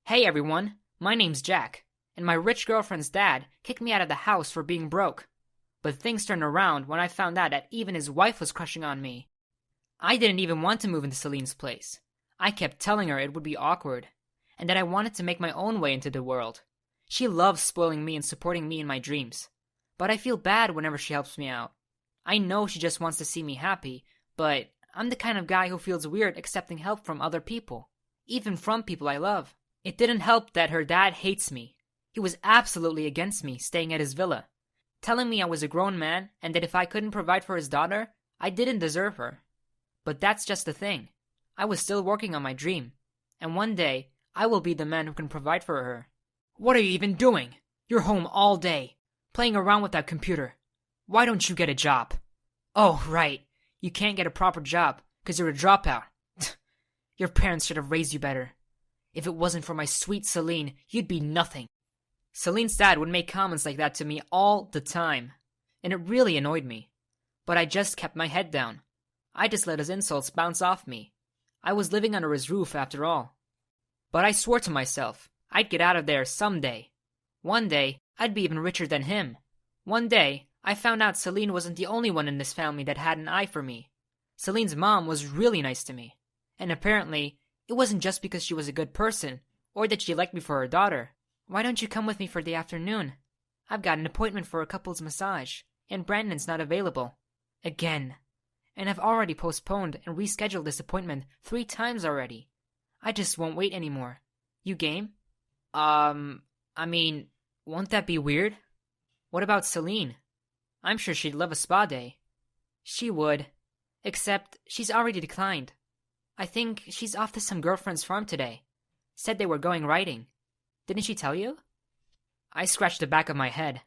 Hey everyone, my name's Jack, and my rich girlfriend's dad kicked me out of the house for being broke. But things turned around when I found out that even his wife was crushing on me. I didn't even want to move into Celine's place. I kept telling her it would be awkward, and that I wanted to make my own way into the world. She loves spoiling me and supporting me in my dreams, but I feel bad whenever she helps me out. I know she just wants to see me happy, but I'm the kind of guy who feels weird accepting help from other people, even from people I love. It didn't help that her dad hates me. He was absolutely against me staying at his villa, telling me I was a grown man and that if I couldn't provide for his daughter, I didn't deserve her. But that's just the thing. I was still working on my dream, and one day I will be the man who can provide for her. What are you even doing? You're home all day, playing around with that computer. Why don't you get a job? Oh, right. You can't get a proper job because you're a dropout. Your parents should have raised you better. If it wasn't for my sweet Celine, you'd be nothing. Celine's dad would make comments like that to me all the time, and it really annoyed me. But I just kept my head down. I just let his insults bounce off me. I was living under his roof after all. But I swore to myself I'd get out of there someday. One day, I'd be even richer than him. One day, I found out Celine wasn't the only one in this family that had an eye for me. Celine's mom was really nice to me, and apparently, it wasn't just because she was a good person, or that she liked me for her daughter. Why don't you come with me for the afternoon? I've got an appointment for a couple's massage, and Brandon's not available. Again. And I've already postponed and rescheduled this appointment 3 times already. I just won't wait anymore. You game? I mean, won't that be weird? What about Celine? I'm sure she'd love a spa day. She would. Except, she's already declined. I think she's off to some girlfriend's farm today. Said they were going riding. Didn't she tell you? I scratched the back of my head.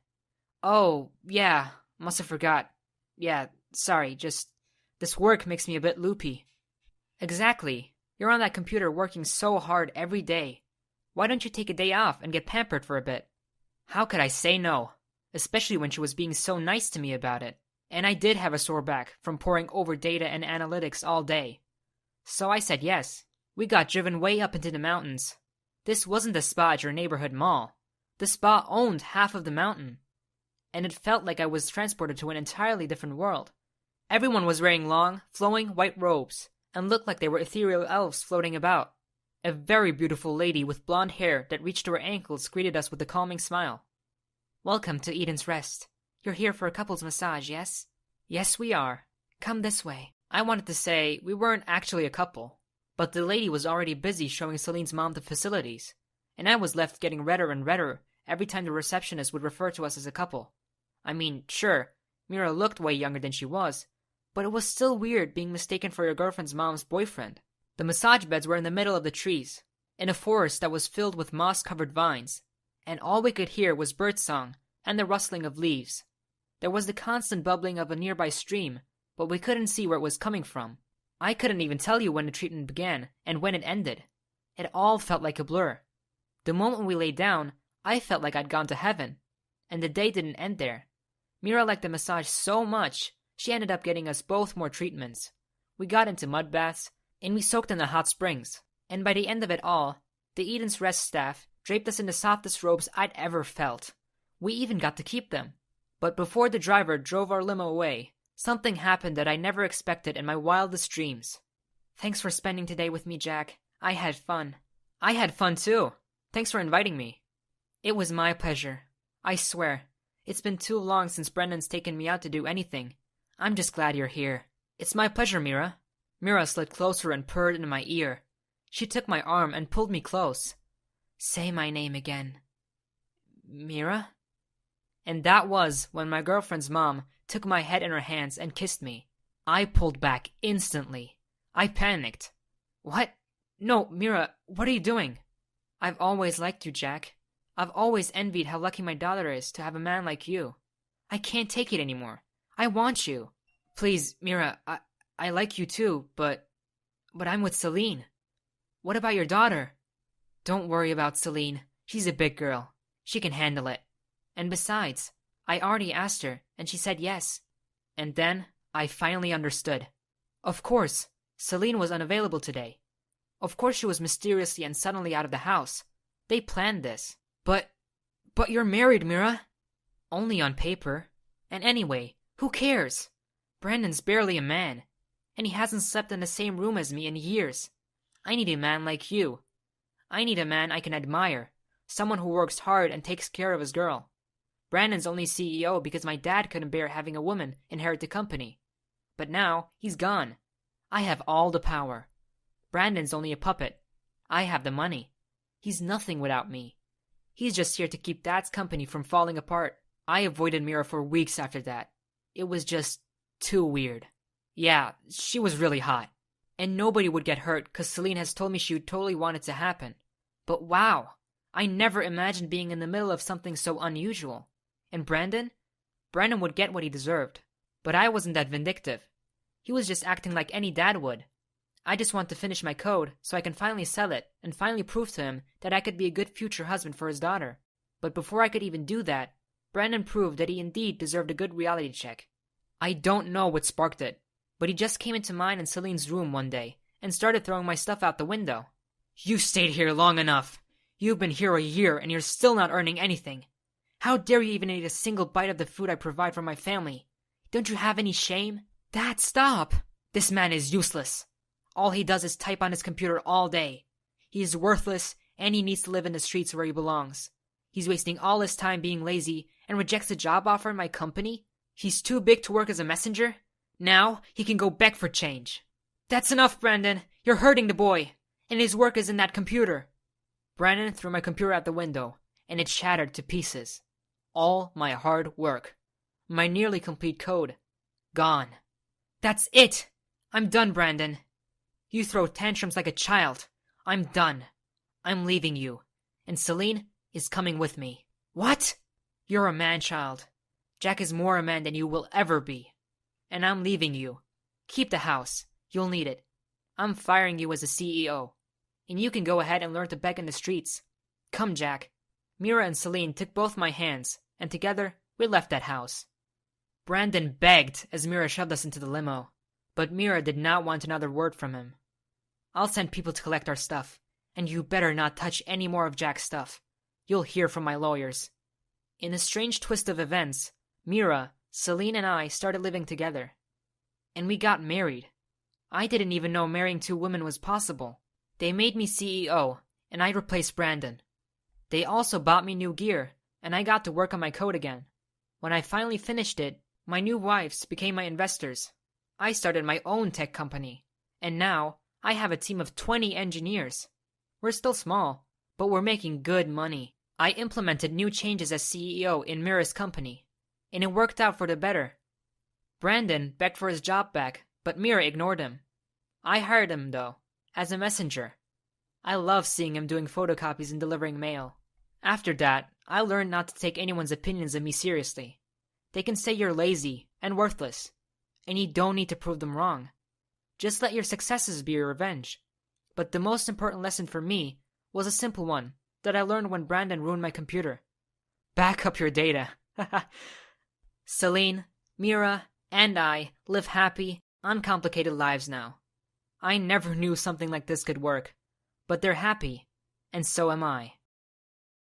Oh, yeah, must have forgot. Yeah, sorry, just this work makes me a bit loopy. Exactly. You're on that computer working so hard every day. Why don't you take a day off and get pampered for a bit? How could I say no? Especially when she was being so nice to me about it. And I did have a sore back from poring over data and analytics all day. So I said yes. We got driven way up into the mountains. This wasn't the spa at your neighborhood mall. The spa owned half of the mountain. And it felt like I was transported to an entirely different world. Everyone was wearing long, flowing white robes, and looked like they were ethereal elves floating about. A very beautiful lady with blonde hair that reached to her ankles greeted us with a calming smile. Welcome to Eden's Rest. You're here for a couple's massage, yes? Yes, we are. Come this way. I wanted to say we weren't actually a couple, but the lady was already busy showing Celine's mom the facilities, and I was left getting redder and redder every time the receptionist would refer to us as a couple. I mean, sure, Mira looked way younger than she was, but it was still weird being mistaken for your girlfriend's mom's boyfriend. The massage beds were in the middle of the trees, in a forest that was filled with moss-covered vines, and all we could hear was birdsong and the rustling of leaves. There was the constant bubbling of a nearby stream, but we couldn't see where it was coming from. I couldn't even tell you when the treatment began and when it ended. It all felt like a blur. The moment we lay down, I felt like I'd gone to heaven. And the day didn't end there. Mira liked the massage so much, she ended up getting us both more treatments. We got into mud baths, and we soaked in the hot springs. And by the end of it all, the Eden's Rest staff draped us in the softest robes I'd ever felt. We even got to keep them. But before the driver drove our limo away, something happened that I never expected in my wildest dreams. Thanks for spending today with me, Jack. I had fun. I had fun too. Thanks for inviting me. It was my pleasure. I swear. It's been too long since Brendan's taken me out to do anything. I'm just glad you're here. It's my pleasure, Mira. Mira slid closer and purred in my ear. She took my arm and pulled me close. Say my name again. Mira? And that was when my girlfriend's mom took my head in her hands and kissed me. I pulled back instantly. I panicked. What? No, Mira, what are you doing? I've always liked you, Jack. I've always envied how lucky my daughter is to have a man like you. I can't take it anymore. I want you. Please, Mira, I like you too, but I'm with Celine. What about your daughter? Don't worry about Celine. She's a big girl. She can handle it. And besides, I already asked her, and she said yes. And then, I finally understood. Of course, Celine was unavailable today. Of course she was mysteriously and suddenly out of the house. They planned this. But you're married, Mira. Only on paper. And anyway, who cares? Brandon's barely a man, and he hasn't slept in the same room as me in years. I need a man like you. I need a man I can admire, someone who works hard and takes care of his girl. Brandon's only CEO because my dad couldn't bear having a woman inherit the company. But now, he's gone. I have all the power. Brandon's only a puppet. I have the money. He's nothing without me. He's just here to keep Dad's company from falling apart. I avoided Mira for weeks after that. It was just too weird. Yeah, she was really hot. And nobody would get hurt because Celine has told me she would totally want it to happen. But wow, I never imagined being in the middle of something so unusual. And Brandon? Brandon would get what he deserved. But I wasn't that vindictive. He was just acting like any dad would. I just want to finish my code so I can finally sell it and finally prove to him that I could be a good future husband for his daughter. But before I could even do that, Brandon proved that he indeed deserved a good reality check. I don't know what sparked it, but he just came into mine in Celine's room one day and started throwing my stuff out the window. You stayed here long enough. You've been here a year and you're still not earning anything. How dare you even eat a single bite of the food I provide for my family? Don't you have any shame? Dad, stop! This man is useless. All he does is type on his computer all day. He is worthless and he needs to live in the streets where he belongs. He's wasting all his time being lazy and rejects a job offer in my company? He's too big to work as a messenger? Now he can go beg for change. That's enough, Brandon. You're hurting the boy. And his work is in that computer. Brandon threw my computer out the window, and it shattered to pieces. All my hard work. My nearly complete code. Gone. That's it! I'm done, Brandon. You throw tantrums like a child. I'm done. I'm leaving you. And Celine is coming with me. What? You're a man-child. Jack is more a man than you will ever be. And I'm leaving you. Keep the house. You'll need it. I'm firing you as a CEO. And you can go ahead and learn to beg in the streets. Come, Jack. Mira and Celine took both my hands, and together we left that house. Brandon begged as Mira shoved us into the limo, but Mira did not want another word from him. I'll send people to collect our stuff, and you better not touch any more of Jack's stuff. You'll hear from my lawyers. In a strange twist of events, Mira, Celine, and I started living together. And we got married. I didn't even know marrying two women was possible. They made me CEO, and I replaced Brandon. They also bought me new gear, and I got to work on my code again. When I finally finished it, my new wives became my investors. I started my own tech company, and now I have a team of 20 engineers. We're still small, but we're making good money. I implemented new changes as CEO in Mira's company, and it worked out for the better. Brandon begged for his job back, but Mira ignored him. I hired him, though, as a messenger. I love seeing him doing photocopies and delivering mail. After that, I learned not to take anyone's opinions of me seriously. They can say you're lazy and worthless, and you don't need to prove them wrong. Just let your successes be your revenge. But the most important lesson for me was a simple one that I learned when Brandon ruined my computer. Back up your data. Celine, Mira, and I live happy, uncomplicated lives now. I never knew something like this could work, but they're happy, and so am I.